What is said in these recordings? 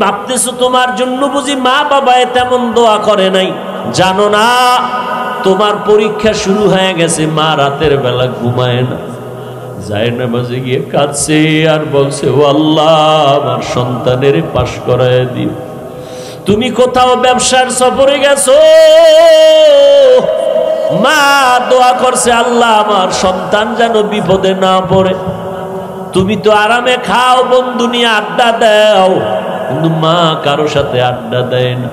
ভাবতেছো তোমার জন্য বুঝি মা বাবায় তেমন দোয়া করে নাই? জানো না তোমার পরীক্ষা শুরু হয়ে গেছে। মা রাতের বেলা ঘুমায় না, যায় নামাজে গিয়ে কাঁদছে আর বলছে, ও আল্লাহ আমার সন্তানের পাশ করায় দিও। তুমি কোথাও ব্যবসার সফরে গেছো, মা দোয়া করছে আল্লাহ আমার সন্তান যেন বিপদে না পড়ে। তুমি তো আরামে খাও, বন্ধু নিয়ে আড্ডা দাও, কিন্তু মা কারো সাথে আড্ডা দেয় না।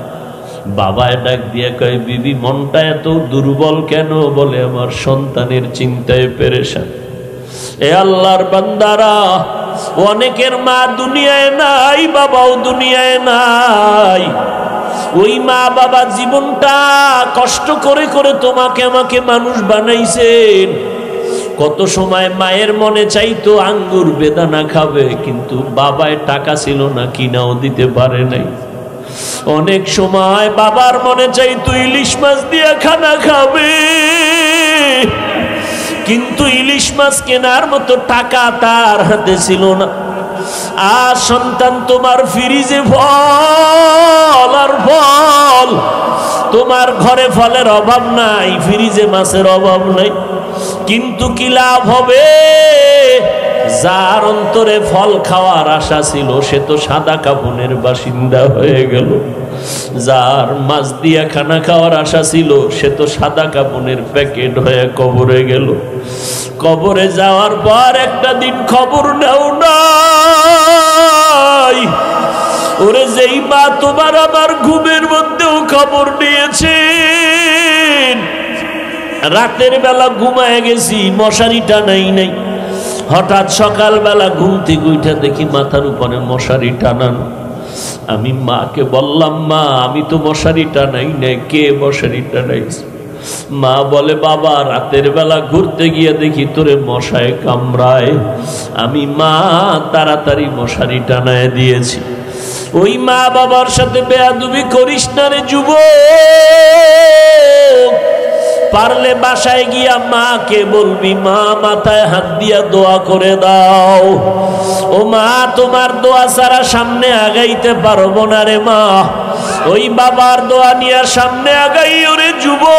বাবায় ডাক দিয়ে কয়, বিবি মনটা এত দুর্বল কেন? বলে আমার সন্তানের চিন্তায় পেরেশান। এ আল্লাহর বান্দারা, অনেকের মা দুনিয়ায় নাই, বাবাও দুনিয়ায় নাই। ওই মা বাবা জীবনটা কষ্ট করে করে তোমাকে আমাকে মানুষ বানাইছেন। কত সময় মায়ের মনে চাইতো আঙ্গুর বেদানা খাবে, কিন্তু বাবায় টাকা ছিল না, কিনাও দিতে পারে নাই। অনেক সময় বাবার মনে চাইতো ইলিশ মাছ দিয়ে খানা খাবে, কিন্তু ইলিশ মাছ কেনার মতো টাকা তার হাতে ছিল না। আর সন্তান তোমার ফ্রিজে ফল আর ফল, তোমার ঘরে ফলের অভাব নাই, ফ্রিজে মাছের অভাব নাই, কিন্তু কি লাভ হবে? যার অন্তরে ফল খাওয়ার আশা ছিল সে তো সাদা কাফনের বাসিন্দা হয়ে গেল। যার মাছ দিয়া খানা খাওয়ার আশা ছিল সে তো সাদা কাফনের প্যাকেট হয়ে কবরে গেল। কবরে যাওয়ার পর একটা দিন খবর নেও নাই। ওরে যেই মা তোমার আমার ঘুমের মধ্যেও খবর নিয়েছেন, রাতের বেলা ঘুমায় গেছি, মশারি টানাই নাই। হঠাৎ সকালবেলা ঘুম থেকে উঠে দেখি মাথার উপরে মশারি টানানো। আমি মাকে বললাম, মা আমি তো মশারি টানাই নাই, কে মশারি টানাইছে? মা বলে, বাবা রাতের বেলা ঘুরতে গিয়ে দেখি তোরে মশায় কামড়ায়, আমি মা তাড়াতাড়ি মশারি টানায় দিয়েছি। ওই মা বাবার সাথে বেয়াদবি করিস না রে যুবক। পারলে বাসায় গিয়া মাকে বলবি, মা মাথায় হাত দিয়া দোয়া করে দাও। ও মা তোমার দোয়া ছাড়া সামনে আগাইতে পারবো না রে মা। ওই বাবার দোয়া নিয়ে সামনে আগাই ওরে যুবক।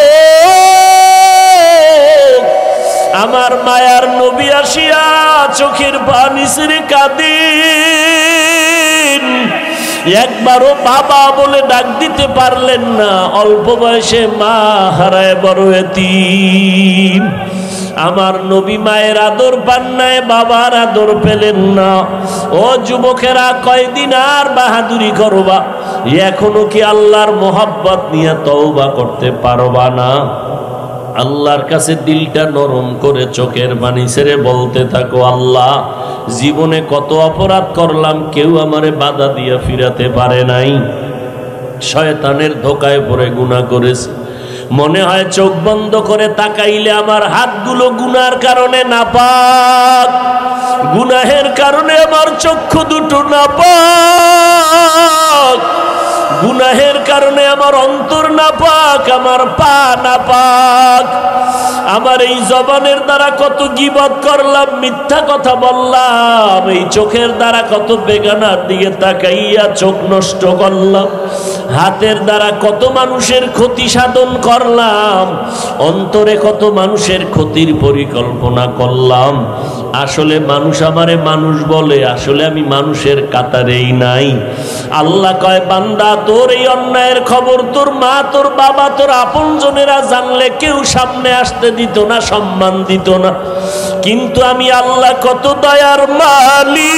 আমার মায়ার নবী আসিয়া চোখের পানি ছেড়ে কাঁদেন। একবারও বাবা বলে ডাক দিতে পারলেন না। অল্প বয়সে মা হারায় বড় এতিম। আমার নবী মায়ের আদর পান নাই, বাবার আদর পেলেন না। ও যুবকেরা, কয়দিন আর বাহাদুরি করবা? এখনো কি আল্লাহর মোহাব্বত নিয়ে তওবা করতে পারবা না? আল্লাহর কাছে দিলটা নরম করে চোখের পানি ছেড়ে বলতে থাকো, আল্লাহ জীবনে কত অপরাধ করলাম, কেউ আমারে বাধা দিয়ে ফিরাতে পারে নাই। শয়তানের ধোকায় পড়ে গুনাহ করেছে। মনে হয় চোখ বন্ধ করে তাকাইলে আমার হাতগুলো গুনার কারণে নাপাক, গুনাহের কারণে আমার চক্ষু দুটো নাপাক, গুনাহের কারণে আমার অন্তর নাপাক, আমার পা নাপাক। আমার এই জবানের দ্বারা কত গীবত করলাম, মিথ্যা কথা বললাম, এই চোখের দ্বারা কত বেগানার দিকে তাকাইয়া চোখ নষ্ট করলাম, হাতের দ্বারা কত মানুষের ক্ষতি সাধন করলাম, অন্তরে কত মানুষের ক্ষতির পরিকল্পনা করলাম। আসলে মানুষ আমারে মানুষ বলে, আসলে আমি মানুষের কাতারেই নাই। আল্লাহ কয়, বান্দা তোর এই অন্যায়ের খবর তোর মা, তোর বাবা, তোর আপনজনেরা জানলে কেউ সামনে আসতে দিত না, সম্মান দিত না। কিন্তু আমি আল্লাহ কত দয়ার মালিক,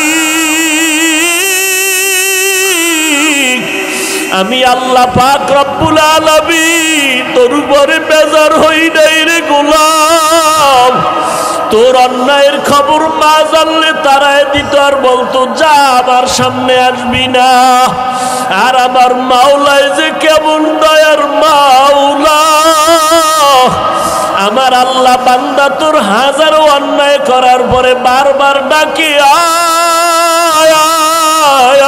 আমি আল্লাহ পাক রব্বুল আলামিন তোর উপরে বেজার হই নাই রে গোলাম। তোর অন্যায়ের খবর মা জানলে তারাই দিত আর বলতো, যা আমার সামনে আসবি না। আর আমার মাওলায় যে কেমন দয়ার মাওলা। আমার আল্লাহ বান্দা তোর হাজারো অন্যায় করার পরে বারবার ডাকে, আয় আয়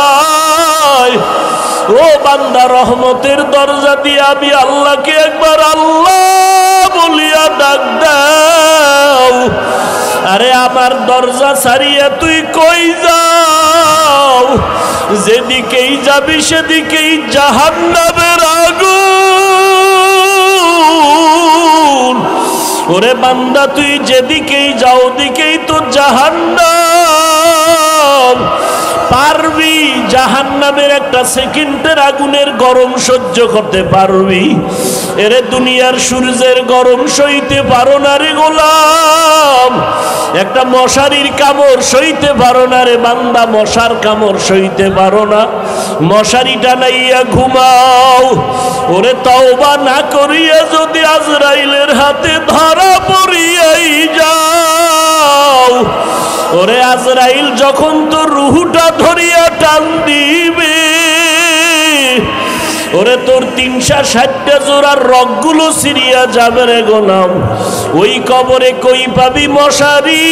আয়। ও বান্দা, রহমতের দরজা দিয়ে আমি আল্লাহকে একবার আল্লাহ বলিয়া ডাক দাও। আরে আমার দরজা ছাড়িয়া তুই কই যাও? যেদিকেই যাবি সেদিকেই জাহান্নামের আগুন। ওরে বান্দা তুই যেদিকেই যাও দিকেই তো জাহান্নাম। পারবি জাহান্নামের একটা সেকেন্ডের আগুনের গরম সহ্য করতে পারবি? এরে দুনিয়ার সূর্যের গরম সইতে পারো না রে গোলাম। একটা মশারির কামড় সইতে পারো না রে বান্দা, মশার কামড় সইতে পারো না। মশারি টানাইয়া ঘুমাও। ওরে তওবা না করিয়া যদি আজরাইলের হাতে ধরা পড়িয়াই যাও, ওরে আজরাইল যখন তোর রুহুটা ধরিয়া টান দিবে, ওরে তোর 360টা জোড়ার রগগুলো ছিঁড়িয়া যাবে রে গোলাম। ওই কবরে কই পাবি মশারি?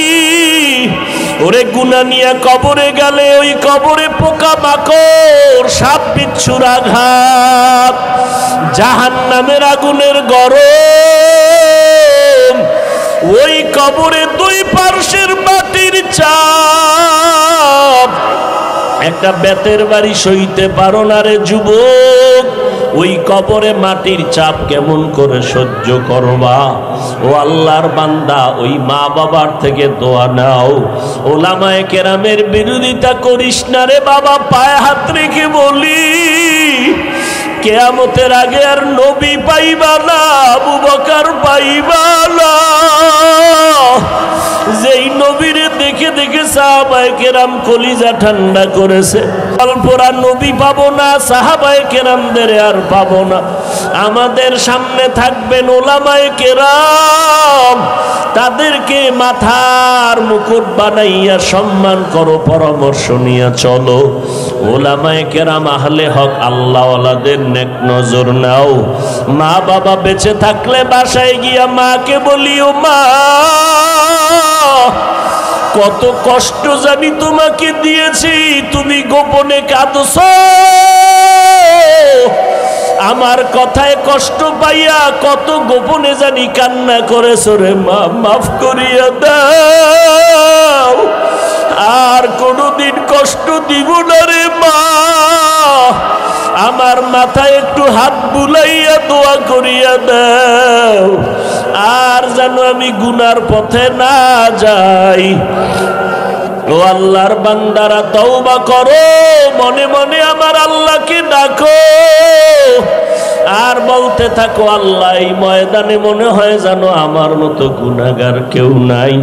ওরে গুনাহ নিয়া কবরে গেলে ওই কবরে পোকা মাকড় সাপ বিচ্ছুর আঘাত, জাহান্নামের আগুনের গরম। ওই কবরে দুই পার্শ্বের মাটির চাপ, একটা বেতের বাড়ি সইতে পারো না রে যুবক। ওই কবরে মাটির চাপ কেমন করে সহ্য করবা? ও আল্লাহর বান্দা, ওই মা বাবার থেকে দোয়া নাও। ওলামায়ে কেরামের বিরোধিতা করিস না রে বাবা। পায়ে হাত রেখে বলি, কিয়ামতের আগে আর নবী পাইবা না, আবু বকর পাইবা না। যেই নবীরে দেখে দেখে সাহাবায়ে কেরাম কলিজা ঠান্ডা করেছে, অল্পরা নবী পাবো না, সাহাবায়ে কেরামদের আর পাবো না। আমাদের সামনে থাকবেন ওলামায়ে কেরাম, তাদেরকে মাথার মুকুট বানাইয়া সম্মান করো, পরামর্শ নিয়ে চলো। ওলামায়ে কেরাম আহলে হক আল্লাহওয়ালাদের নেক নজর নাও। মা বাবা বেঁচে থাকলে বাসায় গিয়া মাকে বলিও, মা কত কষ্ট জানি তোমাকে দিয়েছি, তুমি গোপনে কাঁদছো। আমার কথায় কষ্ট পাইয়া কত গোপনে জানি কান্না করেছো রে মা, মাফ করিয়া দাও। আর কোনোদিন কষ্ট দিব না রে মা। আমার মাথায় একটু হাত বুলাইয়া দোয়া করিয়া দাও, আর যেন আমি গুনার পথে না যাই। ও আল্লাহর বান্দারা, তওবা করো, মনে মনে আমার আল্লাহকে ডাকো, আর বলতে থাকো, আল্লাহ এই ময়দানে মনে হয় যেন আমার মতো গুনাহগার কেউ নাই।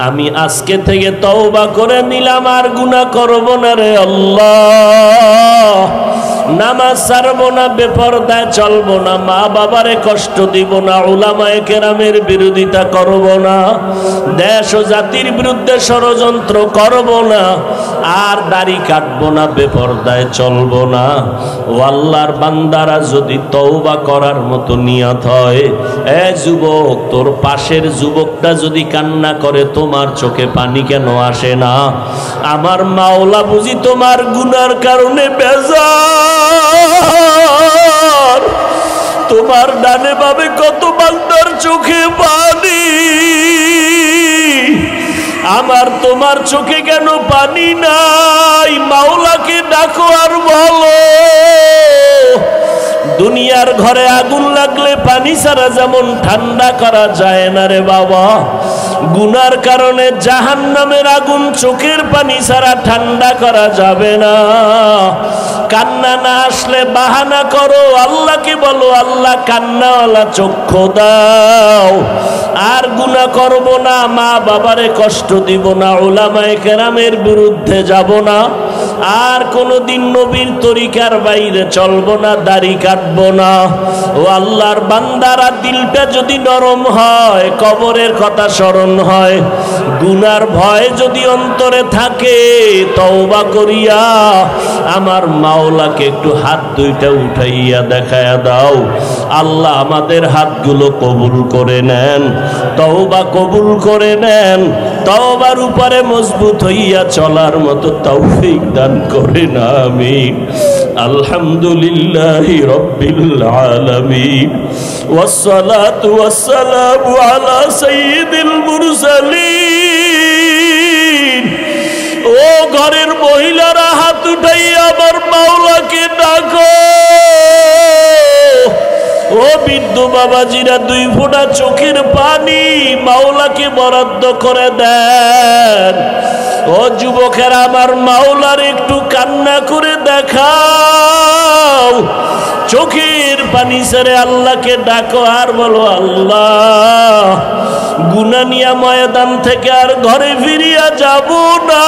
আমি আজকে থেকে তওবা করে নিলাম, আর গুনাহ করব না রে আল্লাহ। নামাজ ছাড়বো না, বেপরদায় চলবো না, মা বাবারে কষ্ট দিব না, উলামায়ে কেরামের বিরোধিতা করব না, দেশ ও জাতির বিরুদ্ধে ষড়যন্ত্র করব না, আর দাড়ি কাটবো না, বেপরদায় চলবো না। ও আল্লাহর বান্দারা, যদি তওবা করার মতো নিয়ত হয়, এ যুবক, তোর পাশের যুবকটা যদি কান্না করে, তোমার চোখে পানি কেন আসে না? আমার মাওলা বুঝি তোমার গুনার কারণে বেজার। তোমার ডানে বামে কত বান্দার চোখে পানি, আমার তোমার চোখে কেন পানি নাই? মাওলাকে ডাকো আর বলো। দুনিয়ার ঘরে আগুন লাগলে পানি ছাড়া যেমন ঠান্ডা করা যায় না রে বাবা, গুনার কারণে জাহান্নামের আগুন চোখের পানি ছাড়া ঠান্ডা করা যাবে না। কান্না না আসলে বাহানা করো, আল্লাহকে বলো, আল্লাহ কান্নাওয়ালা চক্ষু দাও। আর গুনাহ করব না, মা বাবারে কষ্ট দিব না, উলামায়ে কেরামের বিরুদ্ধে যাব না, আর কোনোদিন নবীর তরিকার বাইরে চলবো না, দাড়ি কাটবো না। ও আল্লাহর বান্দারা, দিলটা যদি নরম হয়, কবরের কথা স্মরণ হয়, গুনার ভয় যদি অন্তরে থাকে, তওবা করিয়া আমার মাওলাকে একটু হাত দুইটা উঠাইয়া দেখায়া দাও। আল্লাহ আমাদের হাতগুলো কবুল করে নেন, তওবা কবুল করে নেন, তওবার উপরে মজবুত হইয়া চলার মতো তৌফিক দান করেন, আমিন। আলহামদুলিল্লাহি রাব্বিল আলামিন, ওয়াসসালাতু ওয়াসসালামু আলা সাইয়্যিদিল মুরসালিন। ও ও ঘরের মহিলারা হাত উঠাইয়া আমার মাওলাকে ডাকো। ও বৃদ্ধ বাবাজিরা দুই ফোঁটা চোখের পানি মাওলাকে বরাদ্দ করে দেন। ও যুবকেরা আমার মাওলার একটু কান্না করে দেখাও। চোখের পানি ছেড়ে আল্লাহকে ডাকো আর বলো, আল্লাহ গুনাহ নিয়া ময়দান থেকে আর ঘরে ফিরিয়া যাব না।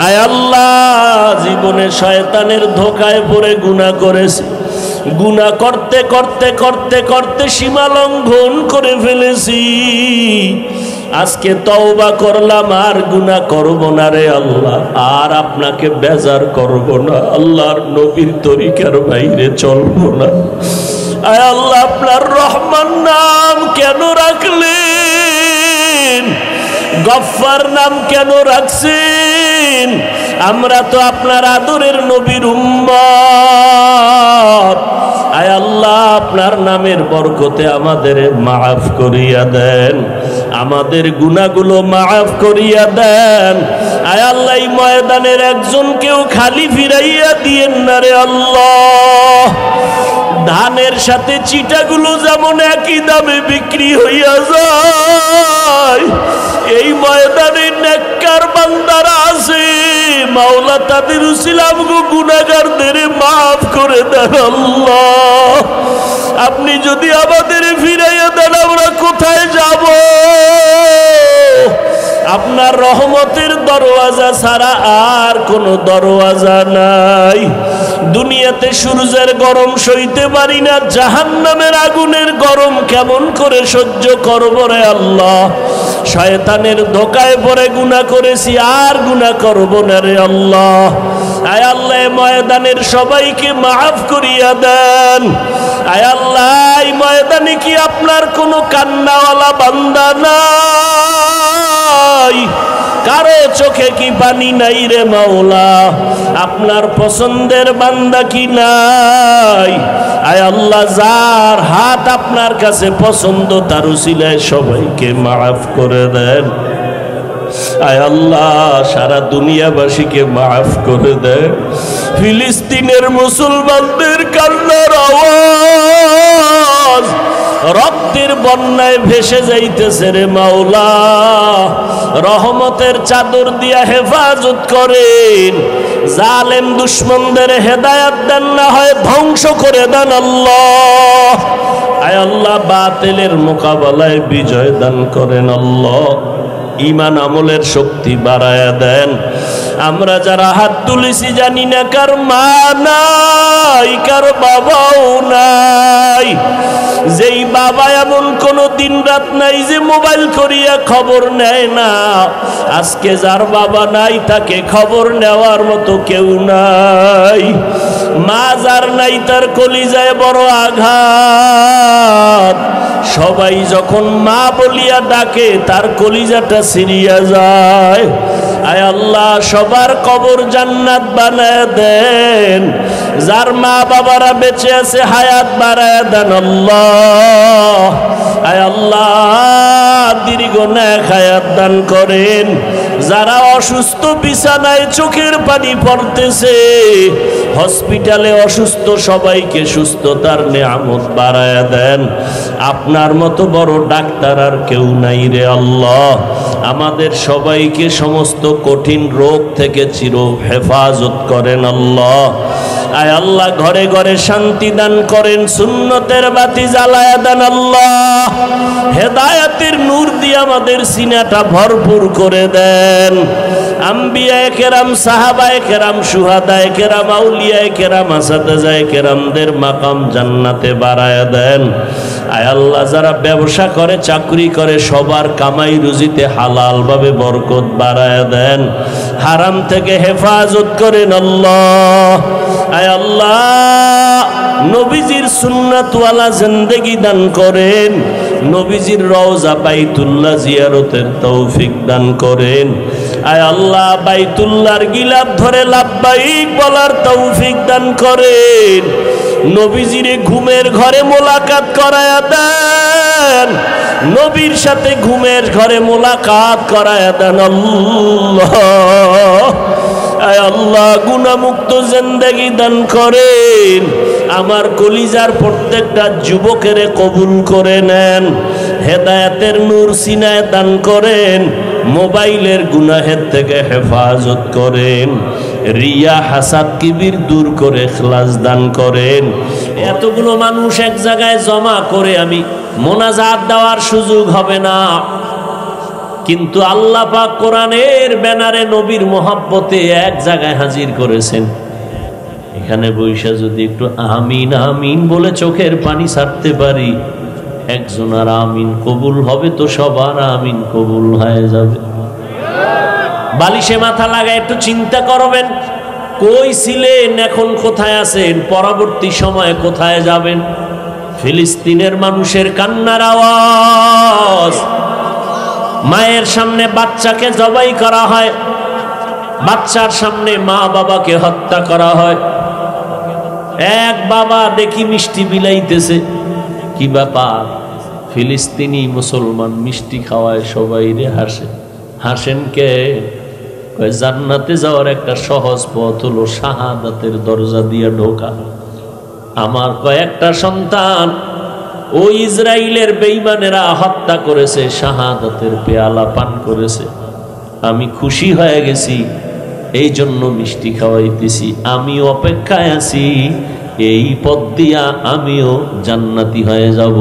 আয় আল্লাহ, জীবনে শয়তানের ধোকায় পড়ে গুনাহ করেছি, গুনাহ করতে করতে করতে করতে সীমা লঙ্ঘন করে ফেলেছি। আজকে তওবা করলাম, আর গুনাহ করব না রে আল্লাহ, আর আপনাকে বেজার করব না, আল্লাহর নবীর তরিকার বাইরে চলব না। আয় আল্লাহ, আপনার রহমান নাম কেন রাখলেন? গফফার নাম কেন রাখছেন? আমরা তো আপনার আদরের নবীর উম্মত। আয় আল্লাহ, আপনার নামের বরকতে আমাদের মাফ করিয়া দেন, আমাদের গুনাহগুলো মাফ করিয়া দেন। আয় আল্লাহ, এই ময়দানের একজনকেও খালি ফিরাইয়া দিয়েন না রে আল্লাহ। ধানের সাথে চিটাগুলো যেমন একই দামে বিক্রি হইয়া যায়, এই ময়দানে নেককার বান্দারা আছে, মাওলা তাদের উসিলাম গো গুনাহগারদের মাফ করে দেন আল্লাহ। আপনি যদি আমাদের ফিরাইয়া দেন, আমরা কোথায় যাব? আপনার রহমতের দরওয়াজা ছাড়া আর কোনো দরওয়াজা নাই। দুনিয়াতে সূর্যের গরম সইতে পারি না, জাহান্নামের আগুনের গরম কেমন করে সহ্য করব রে আল্লাহ। শয়তানের ধোকায় পড়ে গুনাহ করেছি, আর গুনাহ করব না রে আল্লাহ। আয় আল্লাহ, ময়দানের সবাইকে মাফ করিয়া দেন। আয় আল্লাহ, এই ময়দানে কি আপনার কোনো কান্নাওয়ালা বান্দা নাই? কারো চোখে কি পানি নাই রে মাওলা? আপনার পছন্দের বান্দা কি নাই? আয় আল্লাহ, যার হাত আপনার কাছে পছন্দ তার উসিলায় সবাইকে মাফ করে দেন। আয় আল্লাহ, সারা দুনিয়াবাসীকে মাফ করে দেন। ফিলিস্তিনের মুসলমানদের কান্নার আওয়াজ রক্তের বন্যায় ভেসে যাইতেছে রে মাওলা। রহমতের চাদর দিয়া হেফাজত করেন, জালেম দুশমনদের হেদায়েত দেন, না হয় ধ্বংস করে দেন আল্লাহ। আয় আল্লাহ, বাতিলের মোকাবেলায় বিজয় দান করেন আল্লাহ। ঈমান আমলের শক্তি বাড়ায়া দেন। আমরা যারা হাত তুলেছি জানি না কার মা নাই, কার বাবাও নাই। যেই বাবা এমন কোন দিন রাত নাই যে মোবাইল করিয়া খবর নেয় না, আজকে যার বাবা নাই তাকে খবর নেওয়ার মতো কেউ নাই। মা যার নাই তার কলিজায় বড় আঘাত। সবাই যখন মা বলিয়া ডাকে তার কলিজাটা ছিঁড়িয়া যায়। আয় আল্লাহ, সবার কবর জান্নাত বানায় দেন। যার মা বাবারা বেঁচে আছে হায়াত বাড়ায় দেন আল্লাহ। আয় আল্লাহ, দীর্ঘ নেক হায়াত দান করেন। যারা অসুস্থ বিছানায় চোখের পানি পড়তেছে, হসপিটালে অসুস্থ সবাইকে সুস্থতার নেয়ামত বাড়ায়া দেন। আপনার মতো বড় ডাক্তার আর কেউ নাই রে আল্লাহ। আমাদের সবাইকে সমস্ত কঠিন রোগ থেকে চির হেফাজত করেন আল্লাহ। আয় আল্লাহ, ঘরে ঘরে শান্তি দান করেন, সুন্নতের বাতি জ্বালায়া দেন আল্লাহ। হেদায়েতের নূর দিয়ে আমাদের সিনাটা ভরপুর করে দেন। আম্বিয়ায়ে কেরাম, সাহাবায়ে কেরাম, শুহাদায়ে কেরাম, আউলিয়ায়ে কেরাম, আসাদায়ে কেরামদের মাকাম জান্নাতে বাড়ায়া দেন। আয় আল্লাহ, যারা ব্যবসা করে, চাকরি করে, সবার কামাই রুজিতে হালাল ভাবে বরকত বাড়ায়া দেন। হারাম থেকে হেফাজত করেন আল্লাহ। আয় আল্লাহ, নবীজির সুন্নাতওয়ালা জিন্দেগি দান করেন। নবীজির রওজা বাইতুল্লাহ জিয়ারতের তৌফিক দান করেন। আয় আল্লাহ, বাইতুল্লাহর গিলাফ ধরে লাব্বাইক বলার তৌফিক দান করেন। নবীজিরে ঘুমের ঘরে মোলাকাত করায়া দেন, নবীর সাথে ঘুমের ঘরে মোলাকাত করায়া দেন। আল্লাহ, আয় আল্লাহ, গুনাহমুক্ত জিন্দেগি দান করেন। আমার কলিজার প্রত্যেকটা যুবকের কবুল করে নেন। হেদায়েতের নূর সিনায় দান করেন। মোবাইলের গুনাহের থেকে হেফাজত করেন। রিয়া হাসাদ কিবির দূর করে ইখলাস দান করেন। এতগুলো মানুষ এক জায়গায় জমা করে আমি মোনাজাত দেওয়ার সুযোগ হবে না, কিন্তু আল্লাহ পাক কোরআনের ব্যানারে নবীর মহব্বতে এক জায়গায় হাজির করেছেন। এখানে বৈশা যদি একটু আমিন আমিন বলে চোখের পানি ছাড়তে পারি, একজন আর আমিন কবুল হবে তো সবার আমিন কবুল হয়ে যাবে। বালিশে মাথা লাগায় একটু চিন্তা করবেন, কই ছিলেন, এখন কোথায় আছেন, পরবর্তী সময়ে কোথায় যাবেন। ফিলিস্তিনের মানুষের কান্নার আওয়াজ, মায়ের সামনে বাচ্চাকে জবাই করা হয়, বাচ্চার সামনে মা বাবাকে হত্যা করা হয়। এক বাবা দেখি মিষ্টি বিলাইতেছে, কি ব্যাপার? ফিলিস্তিনি মুসলমান মিষ্টি খাওয়ায় সবাই রে হাসে। হাসেন কে? জান্নাতে যাওয়ার একটা সহজ পথ হলো শাহাদাতের দরজা দিয়ে ঢোকা। আমার কয়েকটা সন্তান ওই ইসরায়েলের বেঈমানেরা হত্যা করেছে, শাহাদাতের পেয়ালা পান করেছে। আমি খুশি হয়ে গেছি, এই জন্য মিষ্টি খাওয়াইতেছি। আমি অপেক্ষায় আছি, এই পথ দিয়া আমিও জান্নাতি হয়ে যাব।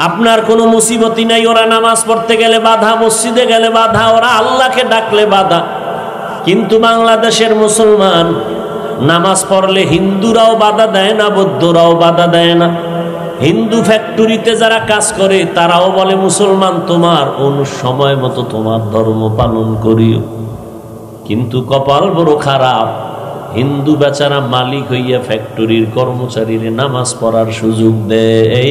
আপনার কোনো মুসিবতি নাই, ওরা নামাজ পড়তে গেলে বাধা, মসজিদে গেলে বাধা, ওরা আল্লাহকে ডাকলে বাধা। কিন্তু বাংলাদেশের মুসলমান নামাজ পড়লে হিন্দুরাও বাধা দেয় না, বৌদ্ধরাও বাধা দেয় না। হিন্দু ফ্যাক্টরিতে যারা কাজ করে তারাও বলে মুসলমান তোমার সময় মতো তোমার ধর্ম পালন করিও। কিন্তু কপাল বড় খারাপ, হিন্দু বেচারা মালিক হইয়া ফ্যাক্টরির কর্মচারীর নামাজ পড়ার সুযোগ দেয়,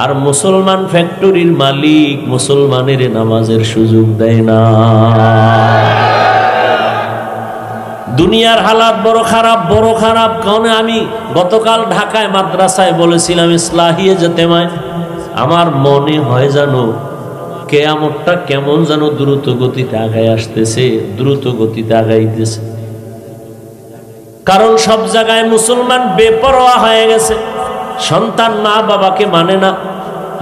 আর মুসলমান ফ্যাক্টরির মালিক মুসলমানের নামাজের সুযোগ দেয় না। দুনিয়ার হালাত বড় খারাপ, বড় খারাপ। কারণ আমি গতকাল ঢাকায় মাদ্রাসায় বলেছিলাম ইসলাহিয়ে যেতে হয়। আমার মনে হয় জানো কিয়ামতটা কেমন যেন দ্রুত গতিতে আগায় আসতেছে, দ্রুত গতিতে আগাইতেছে। কারণ সব জায়গায় মুসলমান বেপরোয়া হয়ে গেছে। সন্তান মা বাবাকে মানে না,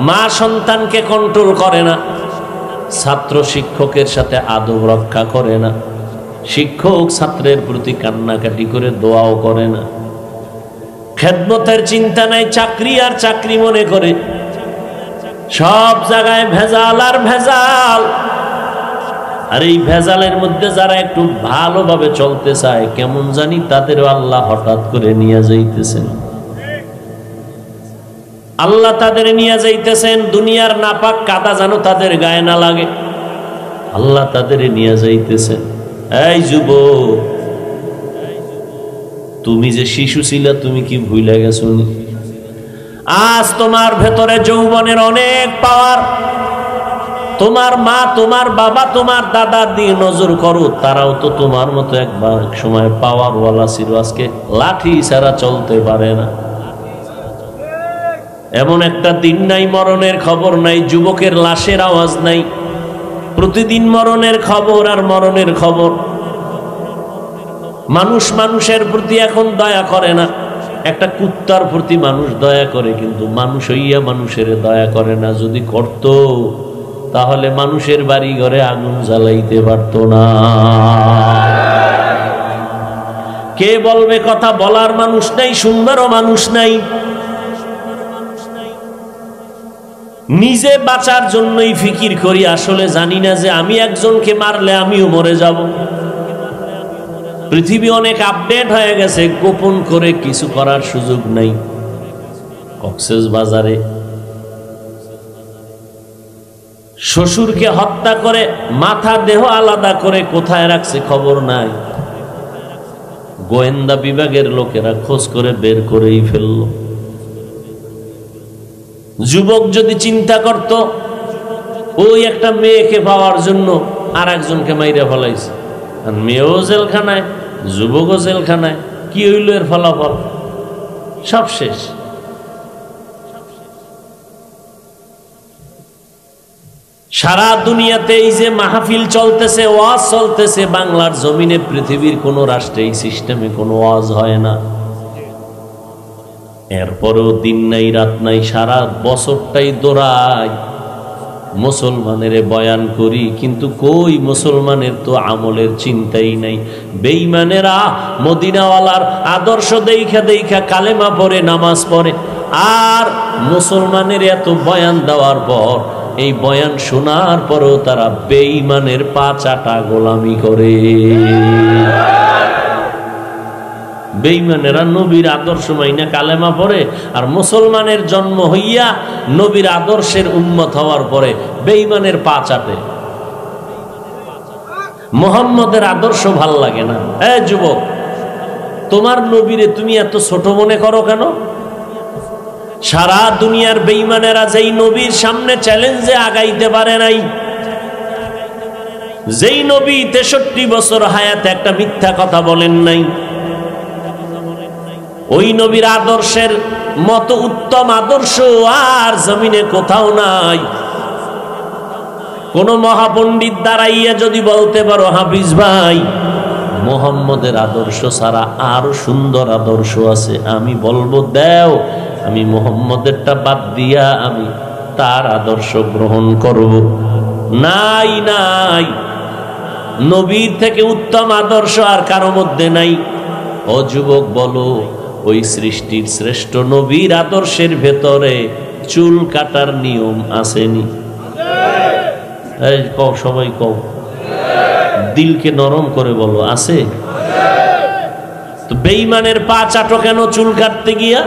মা সন্তানকে কন্ট্রোল করে না, ছাত্র শিক্ষকের সাথে আদব রক্ষা করে না, শিক্ষক ছাত্রের প্রতি কান্নাকাটি করে দোয়াও করে না, খেদমতের চিন্তা নাই, চাকরি আর চাকরি মনে করে। সব জায়গায় ভেজাল আর ভেজাল। আর এই ভেজালের মধ্যে যারা একটু ভালোভাবে চলতে চায়, কেমন জানি তাদেরও আল্লাহ হঠাৎ করে নিয়ে যাইতেছেন। আল্লাহ তাদের নিয়ে যাইতেছেন, দুনিয়ার নাপাক কাদা যেন তাদের গায়ে না লাগে, আল্লাহ তাদের নিয়ে যাইতেছেন। এই যুবক, তুমি যে শিশু ছিলা, তুমি কি ভুলে গেছো? আজ তোমার ভেতরে যৌবনের অনেক পাওয়ার। তোমার মা, তোমার বাবা, তোমার দাদা দিয়ে নজর করো, তারাও তো তোমার মতো একবার এক সময় পাওয়ার ওয়ালা ছিল, আজকে লাঠি ছাড়া চলতে পারে না। এমন একটা দিন নাই মরণের খবর নাই, যুবকের লাশের আওয়াজ নাই। প্রতিদিন মরণের খবর আর মরণের খবর। মানুষ মানুষের প্রতি এখন দয়া করে না। একটা কুত্তার প্রতি মানুষ দয়া করে, কিন্তু মানুষ হইয়া মানুষের দয়া করে না। যদি করত তাহলে মানুষের বাড়ি ঘরে আগুন জ্বালাইতে পারত না। কে বলবে কথা বলার মানুষ নাই, শুনবারও মানুষ নাই। নিজে বাঁচার জন্যই ফিকির করি, আসলে জানি না যে আমি একজনকে মারলে আমিও মরে যাব। পৃথিবী অনেক আপডেট হয়ে গেছে, গোপন করে কিছু করার সুযোগ নাই। কক্সবাজারে শ্বশুরকে হত্যা করে মাথা দেহ আলাদা করে কোথায় রাখছে খবর নাই। গোয়েন্দা বিভাগের লোকেরা খোঁজ করে বের করেই ফেলল। যুবক যদি চিন্তা করত ওই একটা মেয়েকে পাওয়ার জন্য আর একজনকে মাইরা ফেলাইছে, আর মেয়েও জেলখানায়, যুবকও জেলখানায়, কি হইল এর ফলাফল? সব শেষ। সারা দুনিয়াতে এই যে মাহফিল চলতেছে, ওয়াজ চলতেছে, বাংলার জমিনে পৃথিবীর কোন রাষ্ট্রে এই সিস্টেমে কোনো ওয়াজ হয় না। এরপরেও দিন নাই রাত নাই, সারা বছরটাই দৌড়াই মুসলমানের বয়ান করি, কিন্তু কই মুসলমানের তো আমলের চিন্তাই নাই। বেঈমানেরা মদিনাওয়ালার আদর্শ দেখা দেখা কালেমা পড়ে, নামাজ পড়ে, আর মুসলমানের এত বয়ান দেওয়ার পর, এই বয়ান শোনার পরেও তারা বেঈমানের পা চাটা গোলামি করে। বেঈমানেরা নবীর আদর্শ মাইনা কালেমা পড়ে, আর মুসলমানের জন্ম হইয়া নবীর আদর্শের উম্মত হওয়ার পরে বেঈমানের পা চাটে। মুহাম্মদের আদর্শ ভাল লাগে না। যুবক, তোমার নবীরে তুমি এত ছোট মনে করো কেন? সারা দুনিয়ার বেঈমানেরা যেই নবীর সামনে চ্যালেঞ্জে আগাইতে পারে নাই, যেই নবী 63 বছর হায়াতে একটা মিথ্যা কথা বলেন নাই, ওই নবীর আদর্শের মতো উত্তম আদর্শ আর জমিনে কোথাও নাই। কোন মহাপণ্ডিত দাঁড়াইয়া যদি বলতে পারো, হাফিজ ভাই মুহাম্মদের আদর্শ ছাড়া আরো সুন্দর আদর্শ আছে, আমি বলবো দেও, আমি মুহাম্মদেরটা বাদ দিয়া আমি তার আদর্শ গ্রহণ করব। নাই নাই, নবীর থেকে উত্তম আদর্শ আর কারো মধ্যে নাই। ও যুবক, বলো ওই সৃষ্টির শ্রেষ্ঠ নবীর আদর্শের ভেতরে চুল কাটার নিয়ম আসেনি? কও, সবাই কও, দিলকে নরম করে বলো, আছে? তো বেঈমানের পা চাটো কেন চুল কাটতে গিয়া?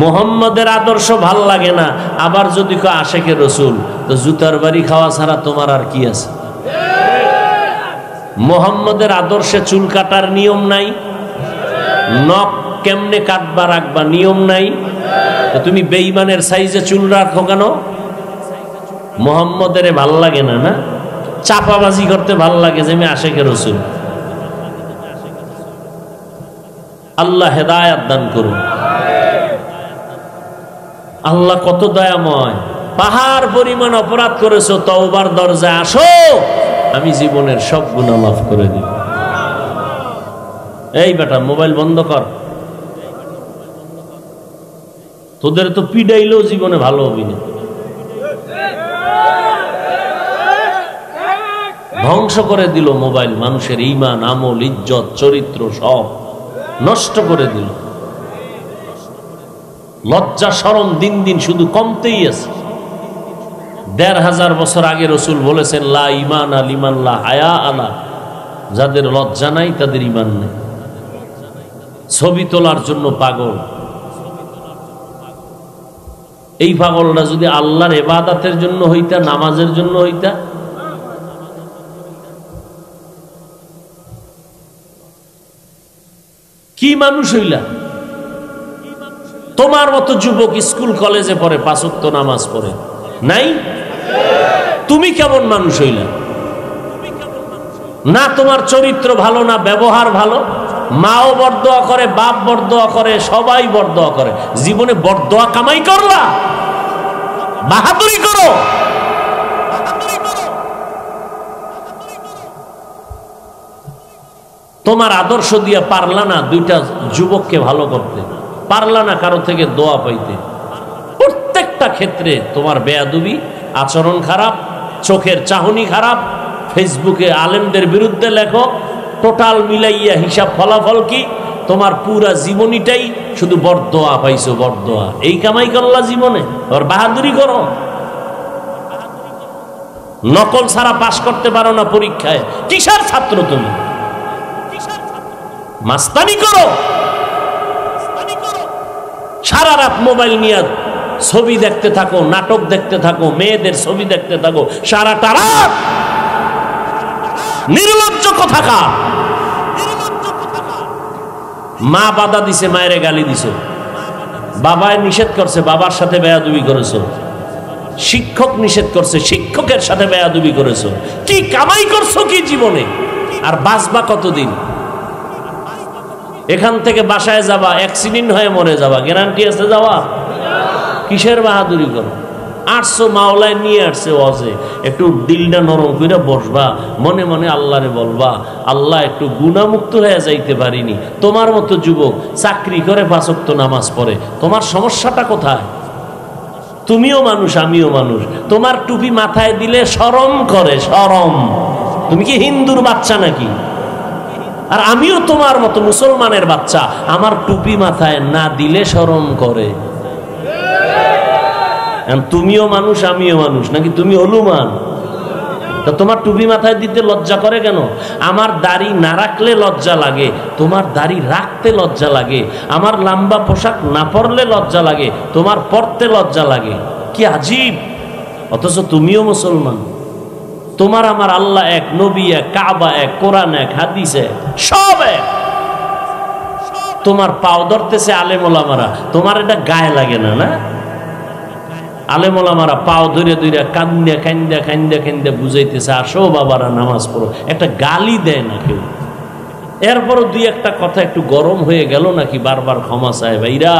মুহাম্মদের আদর্শ ভাল লাগে না, আবার যদি কেউ আশেকে রসুল, তো জুতার বাড়ি খাওয়া ছাড়া তোমার আর কি আছে? মুহাম্মদের আদর্শে চুল কাটার নিয়ম নাই, নখ কেমনে কাটবা রাখবা নিয়ম নাই, তো তুমি বেঈমানের সাইজে চুল রাখো কেন? মুহাম্মদের ভাল লাগে না, না চাপাবাজি করতে ভাল লাগে যে আমি আশেকে রসুল। আল্লাহ হেদায়েত দান করুন। আল্লাহ কত দয়াময়, পাহাড় পরিমাণ অপরাধ করেছো, তওবার দরজায় আসো, আমি জীবনের সব গুনাহ মাফ করে দিব। এই বেটা মোবাইল বন্ধ কর, তোদের তো পিডাইলেও জীবনে ভালো হবি না। ধ্বংস করে দিল মোবাইল, মানুষের ঈমান, আমল, ইজ্জত, চরিত্র সব নষ্ট করে দিল। লজ্জা শরম দিন দিন শুধু কমতেই আছে। ১৫০০ বছর আগে রসুল বলেছেন, লা ঈমান লিমান লা হায়া আলা, যাদের লজ্জা নাই তাদের ঈমান নেই। ছবি তোলার জন্য পাগল, এই পাগলটা যদি আল্লাহর ইবাদতের জন্য হইতা, নামাজের জন্য হইতা, কি মানুষ হইলা? তোমার মতো যুবক স্কুল কলেজে পড়ে, ৫ ওয়াক্ত নামাজ পড়ে নাই, তুমি কেমন মানুষ হইলা? না তোমার চরিত্র ভালো, না ব্যবহার ভালো, মাও বরদোয়া করে, বাপ বরদোয়া করে, সবাই বরদোয়া করে, জীবনে বরদোয়া কামাই করলা? বাহাদুরি করো। তোমার আদর্শ দিয়া পারলা না দুইটা যুবককে ভালো করতে, পারলা না কারো থেকে দোয়া পাইতে। প্রত্যেকটা ক্ষেত্রে তোমার বেয়াদবি, আচরণ খারাপ, চোখের চাহনি খারাপ, ফেসবুকে আলেমদের বিরুদ্ধে লেখো, টোটাল মিলাইয়া হিসাব ফলাফল কি? তোমার পুরা জীবনীটাই শুধু বরদোয়া পাইছো, বরদোয়া। এই কামাই করলা জীবনে? আর বাহাদুরি করো। নকল ছাড়া পাশ করতে পারো না পরীক্ষায়, কিসের ছাত্র তুমি? মাস্তানি করো। সারা রাত মোবাইল নিয়ে ছবি দেখতে থাকো, নাটক দেখতে থাকো, মেয়েদের ছবি দেখতে থাকো সারাটা রাত। নির্লজ্জ কোথাকার। মা বাধা দিছে, মায়ের গালি দিছো, বাবায় নিষেধ করছে, বাবার সাথে বেয়াদবি করেছো, শিক্ষক নিষেধ করছে, শিক্ষকের সাথে বেয়াদবি করেছো। কি কামাই করছো কি জীবনে? আর বাঁচবা কতদিন? এখান থেকে বাসায় যাবা, অ্যাক্সিডেন্ট হয়ে মরে যাবা, গ্যারান্টি আছে যাওয়া? কিসের বাহাদুরি করো? আসছো মাওলায় নিয়ে আসছে ওয়াজে, একটু দিলটা নরম করে বসবা, মনে মনে আল্লাহরে বলবা, আল্লাহ একটু গুনাহমুক্ত হয়ে যাইতে পারিনি। তোমার মতো যুবক চাকরি করে 5 ওয়াক্ত নামাজ পড়ে, তোমার সমস্যাটা কোথায়? তুমিও মানুষ, আমিও মানুষ। তোমার টুপি মাথায় দিলে শরম করে, শরম। তুমি কি হিন্দুর বাচ্চা নাকি? আর আমিও তোমার মতো মুসলমানের বাচ্চা, আমার টুপি মাথায় না দিলে শরম করে। তুমিও মানুষ, আমিও মানুষ, নাকি তুমি হলুমান? তা তোমার টুপি মাথায় দিতে লজ্জা করে কেন? আমার দাড়ি না রাখলে লজ্জা লাগে, তোমার দাড়ি রাখতে লজ্জা লাগে। আমার লম্বা পোশাক না পরলে লজ্জা লাগে, তোমার পরতে লজ্জা লাগে। কি আজীব! অথচ তুমিও মুসলমান। তোমার আমার আল্লাহ এক, নবী এক, কাবা এক, কোরআন এক, হাদিস এক, সব এক। তোমার পাও ধরতেছে আলেম ওলামারা, তোমার এটা গায়ে লাগে না? না, আলেম ওলামারা পাও ধরে ধরে কান্দে কান্দে কান্দে কান্দে বুঝাইতেছে, আসো বাবারা নামাজ পড়ো। একটা গালি দেয় না কেউ। এরপরও 2-1টা কথা একটু গরম হয়ে গেল নাকি বারবার ক্ষমা চায়, ভাইরা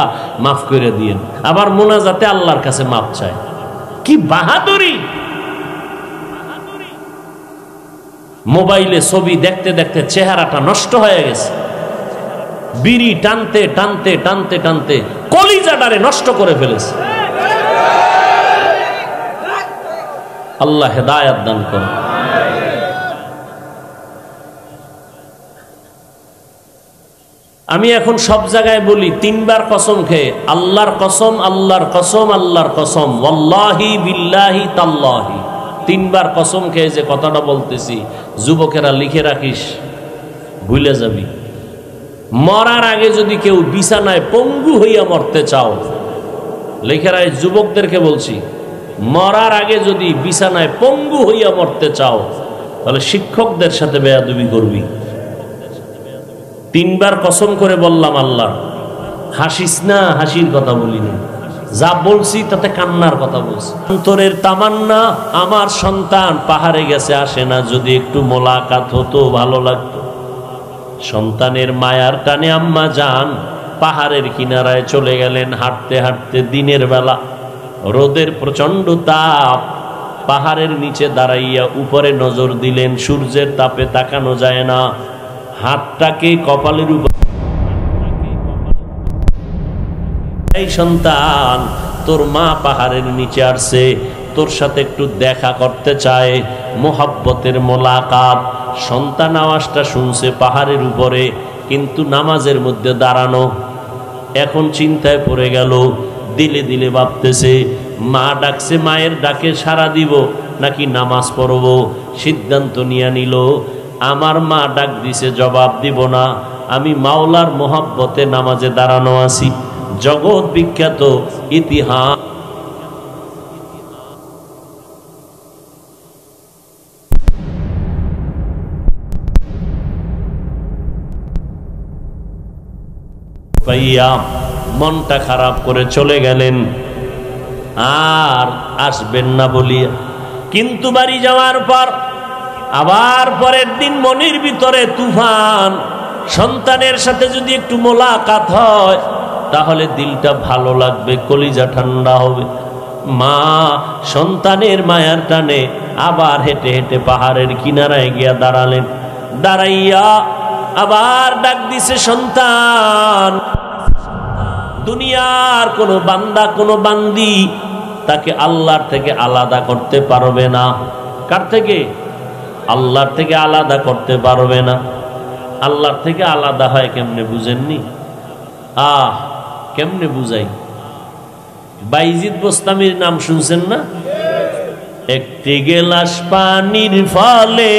মাফ করে দিয়েন, আবার মোনাজাতে আল্লাহর কাছে মাফ চায়। কি বাহাদুরি! মোবাইলে ছবি দেখতে দেখতে চেহারাটা নষ্ট হয়ে গেছে। বিড়ি টানতে টানতে টানতে টানতে কলিজাটারে নষ্ট করে ফেলেছে। আল্লাহ হেদায়েত দান করুন। আমি এখন সব জায়গায় বলি 3 বার কসম খেয়ে, আল্লাহর কসম, আল্লাহর কসম, আল্লাহর কসম, ওয়াল্লাহি বিল্লাহি তাল্লাহি। 3 বার কসম খেয়ে যে কথাটা বলতেছি, যুবকেরা লিখে রাখিস, ভুলে যাবি। মরার আগে যদি কেউ বিছানায় পঙ্গু হইয়া মরতে চাও, লিখে রাখ, যুবকদেরকে বলছি, মরার আগে যদি বিছানায় পঙ্গু হইয়া মরতে চাও, তাহলে শিক্ষকদের সাথে বেয়াদবি করবি। 3 বার কসম করে বললাম আল্লাহ। হাসিস না, হাসির কথা বলি না, যা বলছি তাতে কান্নার কথা বলছি। অন্তরের তামান্না, আমার সন্তান পাহাড়ে গেছে, আসে না, যদি একটু মোলাকাত হতো ভালো লাগতো। সন্তানের মায়ার টানে আম্মা যান পাহাড়ের কিনারায় চলে গেলেন। হাঁটতে হাঁটতে দিনের বেলা, রোদের প্রচন্ড তাপ, পাহাড়ের নিচে দাঁড়াইয়া উপরে নজর দিলেন, সূর্যের তাপে তাকানো যায় না। হাতটাকে কপালের উপর, এই সন্তান, তোর মা পাহাড়ের নিচে আসছে, তোর সাথে একটু দেখা করতে চায়, মোহাব্বতের মোলাকাত। সন্তান আওয়াজটা শুনছে পাহাড়ের উপরে, কিন্তু নামাজের মধ্যে দাঁড়ানো। এখন চিন্তায় পড়ে গেল, দিলে দিলে ভাবতেছে, মা ডাকছে, মায়ের ডাকে সাড়া দিব নাকি নামাজ পড়ব। সিদ্ধান্ত নিয়ে নিল, আমার মা ডাক দিছে, জবাব দিব না, আমি মাওলার মোহাব্বতে নামাজে দাঁড়ানো আছি। জগৎ বিখ্যাত ইতিহাস। পাইয়া মনটা খারাপ করে চলে গেলেন, আর আসবেন না বলিয়া। কিন্তু বাড়ি যাওয়ার পর আবার পরের দিন মনের ভিতরে তুফান। সন্তানের সাথে যদি একটু মোলাকাত হয় তাহলে দিলটা ভালো লাগবে, কলিজা ঠান্ডা হবে। মা সন্তানের মায়ার টানে আবার হেঁটে হেঁটে পাহাড়ের কিনারায় গিয়া দাঁড়ালেন। দাঁড়াইয়া আবার ডাক দিছে, সন্তান। দুনিয়ার কোনো বান্দা, কোনো বান্দি তাকে আল্লাহর থেকে আলাদা করতে পারবে না। কার থেকে? আল্লাহর থেকে আলাদা করতে পারবে না। আল্লাহর থেকে আলাদা হয় কেমনে বুঝেননি? কেমনে বুঝাই? বাইজিদ বোস্তামির নাম শুনছেন না? একটি গেলাস পানির ফলে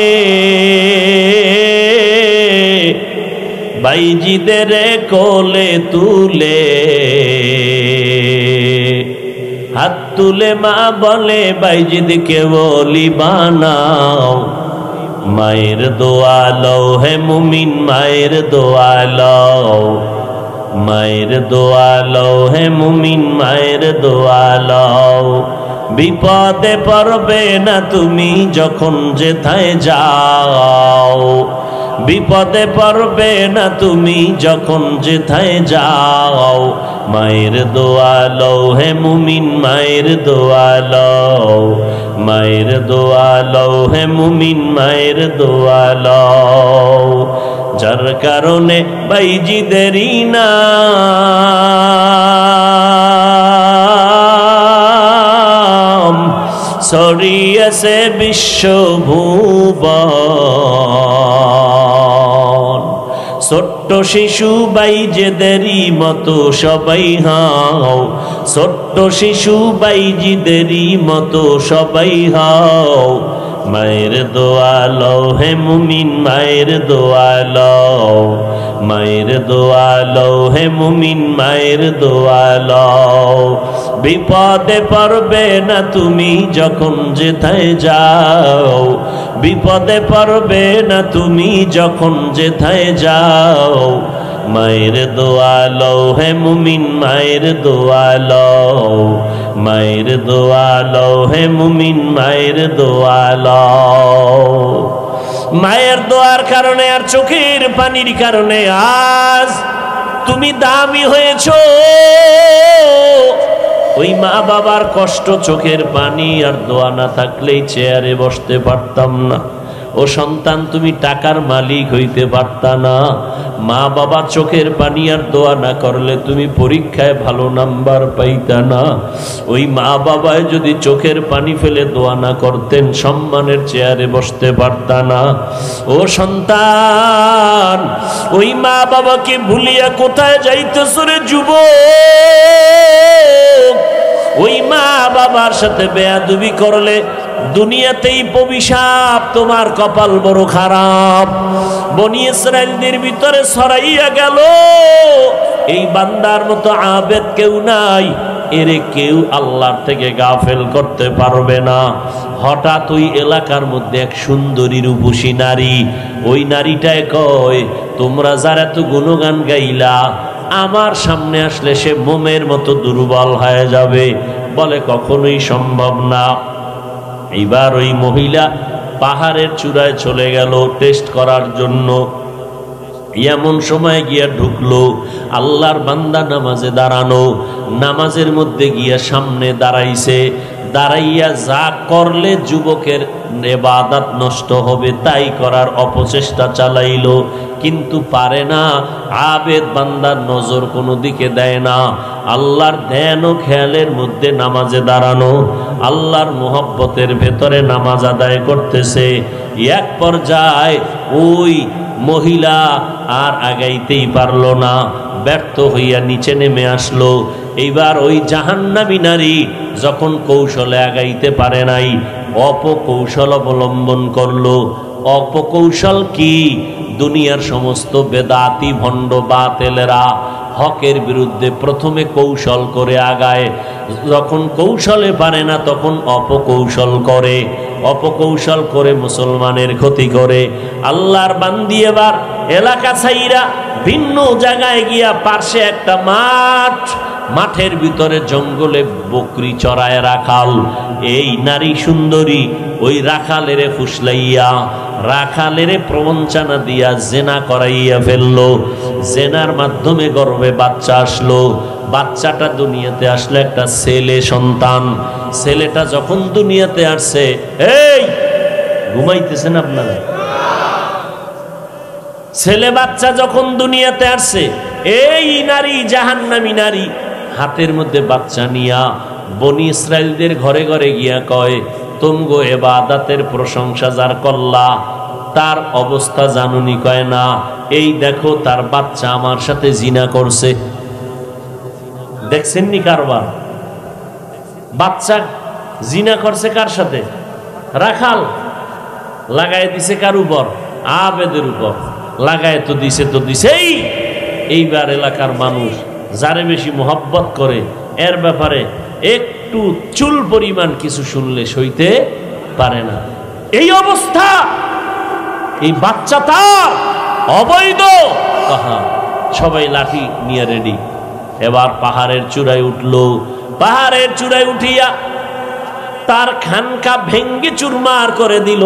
বাইজিদের কোলে তুলে, হাত তুলে মা বলে, বাইজিদকে বলি বানাও। মায়ের দোয়া লও হে মুমিন, মায়ের দোয়া লও, মায়ের দোয়া লও হে মুমিন, মায়ের দোয়া লও। বিপদে পড়বে না তুমি যখন যেথায় যাও, বিপদে পড়বে না তুমি যখন যেথায় যাও। মায়ের দোয়া লও হে মুমিন, মায়ের দোয়া লও, মায়ের দোয়া লও হে মুমিন, মায়ের দোয়া লও। যার কারণে বাইজিদেরই নাম ছড়িয়েছে বিশ্বভুবন। ছোট্ট শিশু বাইজিদেরই মতো সবাই হও, ছোট্ট শিশু বাইজিদেরই মতো সবাই হও। মায়ের দোয়া লও হে মুমিন, মায়ের দোয়া লও, মায়ের দোয়া লও হে মুমিন, মায়ের দোয়া লও। বিপদে পড়বে না তুমি যখন যেথায় যাও, বিপদে পড়বে না তুমি যখন যেথায় যাও। মায়ের দোয়া লও হে মুমিন, মায়ের দোয়া লও, মায়ের দোয়া লও হে মুমিন, মায়ের দোয়া লও। মায়ের দোয়ার কারণে আর চোখের পানির কারণে আজ তুমি দামি হয়েছো। ওই মা বাবার কষ্ট, চোখের পানি আর দোয়া না থাকলেই চেয়ারে বসতে পারতাম না। ও সন্তান, তুমি টাকার মালিক হইতে পারতা না। মা বাবা চোখের পানি আর দোয়া না করলে তুমি পরীক্ষায় ভালো নাম্বার পাইতা না। ওই মা বাবায় যদি চোখের পানি ফেলে দোয়া না করতেন, সম্মানের চেয়ারে বসতে পারতা না। ও সন্তান, ওই মা বাবাকে ভুলিয়া কোথায় যাইতেছ রে যুবক? ওই মা বাবার সাথে বেয়াদবি করলে দুনিয়াতেই অভিশাপ, তোমার কপাল বড় খারাপ। বনি ইসরাইলদের ভিতরে ছড়াইয়া গেল, এই বান্দার মতো আবেদ কেউ নাই, এরে কেউ আল্লাহর থেকে গাফেল করতে পারবে না। হঠাৎ ওই এলাকার মধ্যে এক সুন্দরী রূপসী নারী, ওই নারীটায় কয়, তোমরা যারা এত গুণগান গাইলা, আমার সামনে আসলে সে মোমের মতো দুর্বল হয়ে যাবে। বলে কখনোই সম্ভব না। এবার ওই মহিলা পাহাড়ের চূড়ায় চলে গেল টেস্ট করার জন্য। এমন সময় গিয়া ঢুকলো, আল্লাহর বান্দা নামাজে দাঁড়ানো, নামাজের মধ্যে গিয়া সামনে দাঁড়াইছে। দাঁড়াইয়া যা করলে যুবকের ইবাদত নষ্ট হবে তাই করার অপচেষ্টা চালাইলো, কিন্তু পারে না। আবেদ বান্দার নজর কোনো দিকে দেয় না। আল্লাহর ধ্যান ও খেয়ালের মধ্যে নামাজে দাঁড়ানো, আল্লাহর মোহব্বতের ভেতরে নামাজ আদায় করতেছে। এক পর্যায়ে ওই মহিলা আর আগাইতেই পারলো না, ব্যর্থ হইয়া নিচে নেমে আসলো। এইবার ওই জাহান্নামী নারী যখন কৌশলে আগাইতে পারে নাই, অপকৌশল অবলম্বন করলো। অপকৌশল কি? দুনিয়ার সমস্ত বেদাতি ভণ্ড বাতেলেরা হকের বিরুদ্ধে প্রথমে কৌশল করে আগায়, যখন কৌশলে পারে না তখন অপকৌশল করে, অপকৌশল করে মুসলমানের ক্ষতি করে। আল্লাহর বান্দি এবার এলাকা ছাইরা ভিন্ন জায়গায় গিয়া পার্শ্বে একটা মাঠ, মাঠের ভিতরে জঙ্গলে বকরি চড়ায় রাখাল। এই নারী সুন্দরী ওই রাখালেরে ফুসলাইয়া, রাখালেরে প্রবঞ্চনা দিয়া জেনা করাইয়া ফেললো। জেনার মাধ্যমে গর্ভে বাচ্চা আসলো। বাচ্চাটা দুনিয়াতে আসলো একটা ছেলে সন্তান। ছেলেটা যখন দুনিয়াতে আসছে, এই ঘুমাইতেছেন আপনারা? ছেলে বাচ্চা যখন দুনিয়াতে আসছে, এই নারী জাহান্নামী নারী হাতের মধ্যে বাচ্চা নিয়া বনি ইসরাইলদের ঘরে ঘরে গিয়া কয়, তুমগো ইবাদতের প্রশংসা যার করলা তার অবস্থা জানুনি? কয় না, এই দেখো তার বাচ্চা আমার সাথে জিনা করছে। দেখছেননি কারবার? বাচ্চা জিনা করছে কার সাথে? রাখাল। লাগাই দিছে কার উপর? আবেদের উপর। লাগায় তো দিছে তো দিছেই। এইবার এলাকার মানুষ যারে বেশি মোহাব্বত করে, এর ব্যাপারে একটু চুল পরিমাণ কিছু শুনলে সইতে পারে না। এই অবস্থা, এই বাচ্চা তার অবৈধ। সবাই লাঠি নিয়ে রেডি। এবার পাহাড়ের চূড়ায় উঠলো। পাহাড়ের চূড়ায় উঠিয়া তার খানকা ভেঙ্গে চুরমার করে দিল।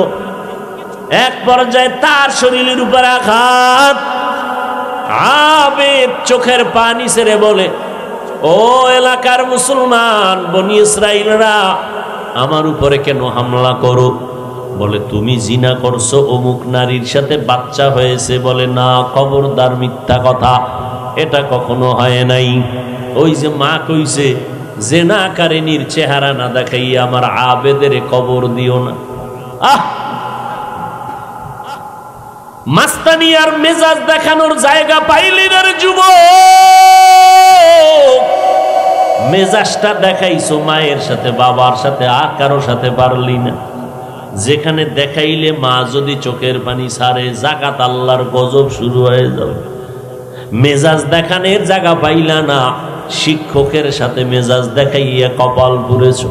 এক পর্যায়ে তার শরীরের উপর আঘাত। আবেদ চোখের পানি ছেড়ে বলে, ও এলাকার মুসলমান, বনি ইসরাইলরা আমার উপরে কেন হামলা করো? বলে, তুমি জিনা করছো, অমুক নারীর সাথে বাচ্চা হয়েছে। বলে, না, খবরদার, মিথ্যা কথা, এটা কখনো হয় নাই। ওই যে মা কইছে, জেনাকারিনীর চেহারা না দেখাইয়া আমার আবেদের কবর দিও না। আহ, মাস্তানি আর মেজাজ দেখানোর জায়গা পাইলি না রে যুবক। মেজাজটা দেখাইছো মায়ের সাথে, বাবার সাথে, আর কারো সাথে পারলি না। যেখানে দেখাইলে মা যদি চোখের পানি ছাড়ে, জাকাত আল্লাহর গজব শুরু হয়ে যাবে। মেজাজ দেখানোর জায়গা পাইলা না, শিক্ষকের সাথে মেজাজ দেখাইয়া কপাল পুড়েছ।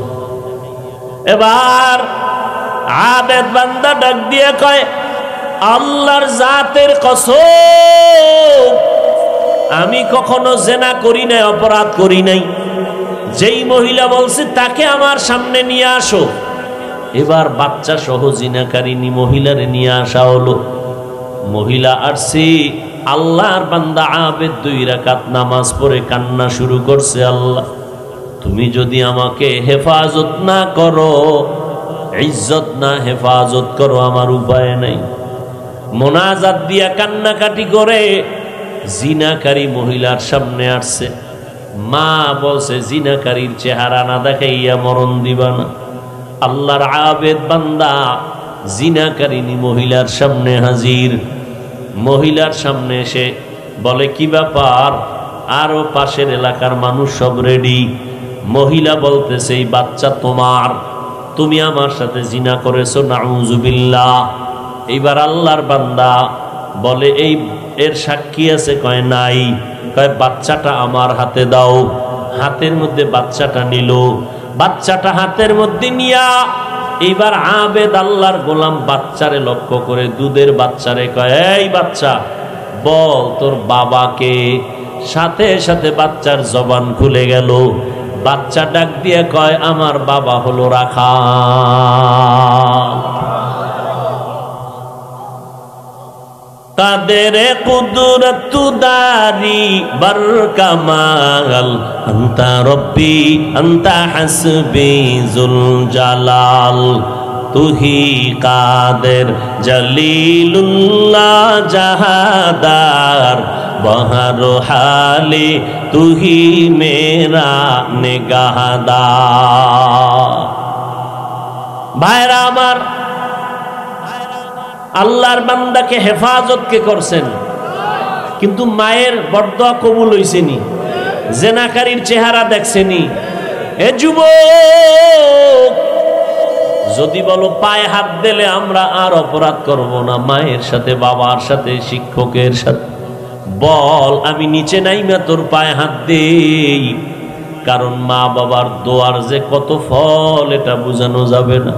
এবার আবেদ বান্দা ডাক দিয়ে কয়, আল্লাহর জাতের কসম, আমি কখনো জেনা করি নাই, অপরাধ করি নাই। যেই মহিলা বলছে তাকে আমার সামনে নিয়ে আসো। এবার বাচ্চা সহ জিনাকারিনী মহিলারে নিয়ে আসা হলো। মহিলা আসছে, আল্লাহর বান্দা আবেদ 2 রাকাত নামাজ পড়ে কান্না শুরু করছে, আল্লাহ তুমি যদি আমাকে হেফাজত না করো, ইজ্জত না হেফাজত করো, আমার উপায় নাই। মোনাজাত দিয়া কান্নাকাটি করে জিনাকারী মহিলার সামনে আসছে। মা বলছে, জিনাকারীর চেহারা না দেখাইয়া মরণ দিবা না। আল্লাহর আবেদ বান্দা জিনাকারিনী মহিলার সামনে হাজির। মহিলার সামনে এসে বলে, কি ব্যাপার? আরো পাশের এলাকার মানুষ সব রেডি। মহিলা বলতেছে, এই বাচ্চা তোমার, তুমি আমার সাথে জিনা করেছো, নাউজুবিল্লাহ। এইবার আল্লাহর বান্দা বলে, এই এর সাক্ষী আছে? কয় নাই। কয়, বাচ্চাটা আমার হাতে দাও। হাতের মধ্যে বাচ্চাটা নিল। বাচ্চাটা হাতের মধ্যে নিয়া এইবার আবেদ আল্লাহর গোলাম বাচ্চারে লক্ষ্য করে, দুধের বাচ্চারে কয়, এই বাচ্চা, বল তোর বাবাকে। সাথে সাথে বাচ্চার জবান খুলে গেল। বাচ্চা ডাক দিয়ে কয়, আমার বাবা হলো রাখাল। কাদের কুদরত দারি বার কামাল, আনতা রব্বি আনতা হাসবি জুল জালাল, তুহি কাদের জলিলুল্লাহ জাহাদার, বহর হালে তুহি মেরা নিগাহদার। ভাইরা আমার, আল্লাহর বান্দাকে হেফাজত কে করছেন? কিন্তু মায়ের বরদোয়া কবুল হইছেনি, জেনাকারীর চেহারা দেখছেনি। এ যুবক, যদি বলো পায়ে হাত দিলে আমরা আর অপরাধ করব না, মায়ের সাথে, বাবার সাথে, শিক্ষকের সাথে, বল আমি নিচে নাইমা তোর পায়ে হাত দেই। কারণ মা বাবার দোয়ার যে কত ফল, এটা বোঝানো যাবে না।